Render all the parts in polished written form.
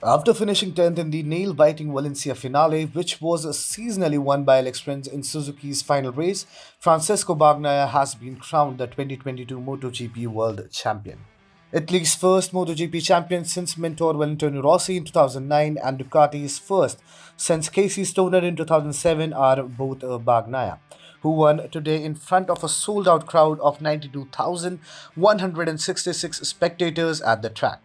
After finishing 10th in the nail-biting Valencia finale, which was seasonally won by Alex Rins in Suzuki's final race, Francesco Bagnaia has been crowned the 2022 MotoGP World Champion. Italy's first MotoGP champion since mentor Valentino Rossi in 2009 and Ducati's first since Casey Stoner in 2007 are both Bagnaia, who won today in front of a sold-out crowd of 92,166 spectators at the track.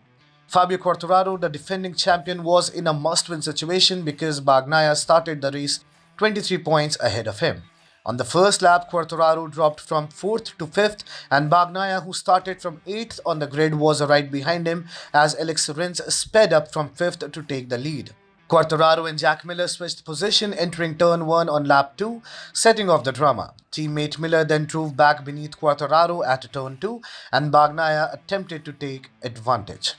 Fabio Quartararo, the defending champion, was in a must-win situation because Bagnaia started the race 23 points ahead of him. On the first lap, Quartararo dropped from 4th to 5th, and Bagnaia, who started from 8th on the grid, was right behind him as Alex Rins sped up from 5th to take the lead. Quartararo and Jack Miller switched position entering turn 1 on lap 2, setting off the drama. Teammate Miller then drove back beneath Quartararo at turn 2, and Bagnaia attempted to take advantage.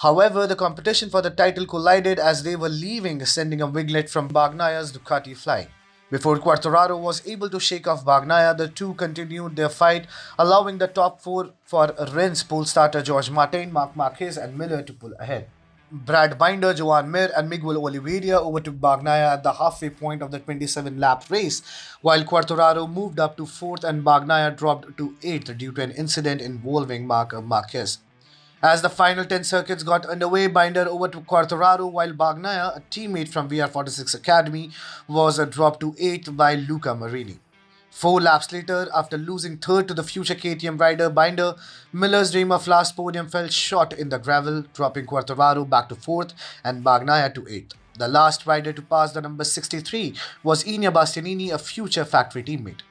However, the competition for the title collided as they were leaving, sending a winglet from Bagnaia's Ducati flying. Before Quartararo was able to shake off Bagnaia, the two continued their fight, allowing the top four for Rins pole starter George Martin, Marc Marquez, and Miller to pull ahead. Brad Binder, Joan Mir, and Miguel Oliveira overtook Bagnaia at the halfway point of the 27-lap race, while Quartararo moved up to 4th and Bagnaia dropped to 8th due to an incident involving Marc Marquez. As the final 10 circuits got underway, Binder overtook Quartararo, while Bagnaia, a teammate from VR46 Academy, was dropped to 8th by Luca Marini. 4 laps later, after losing 3rd to the future KTM rider Binder, Miller's dream of last podium fell short in the gravel, dropping Quartararo back to 4th and Bagnaia to 8th. The last rider to pass the number 63 was Iña Bastianini, a future factory teammate.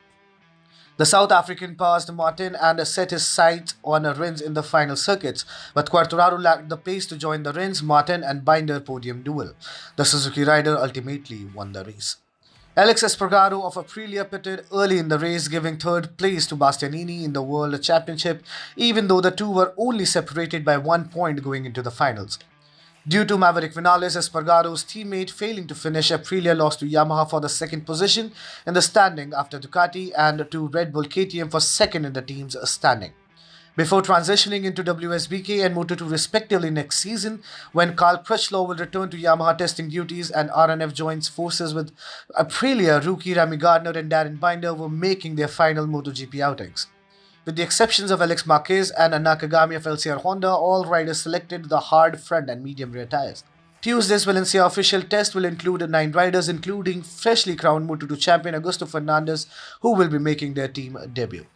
The South African passed Martin and set his sights on Rins in the final circuits, but Quartararo lacked the pace to join the Rins, Martin and Binder podium duel. The Suzuki rider ultimately won the race. Alex Espargaro of Aprilia pitted early in the race, giving third place to Bastianini in the World Championship, even though the two were only separated by 1 point going into the finals. Due to Maverick Vinales, Espargaro's teammate failing to finish, Aprilia lost to Yamaha for the second position in the standing after Ducati and to Red Bull KTM for second in the team's standing. Before transitioning into WSBK and Moto2 respectively next season, when Carl Crutchlow will return to Yamaha testing duties and RNF joins forces with Aprilia, rookie Remy Gardner and Darren Binder were making their final MotoGP outings. With the exceptions of Alex Marquez and Nakagami of LCR Honda, all riders selected the hard front and medium rear tires. Tuesday's Valencia official test will include 9 riders, including freshly crowned Moto2 champion Augusto Fernandez, who will be making their team debut.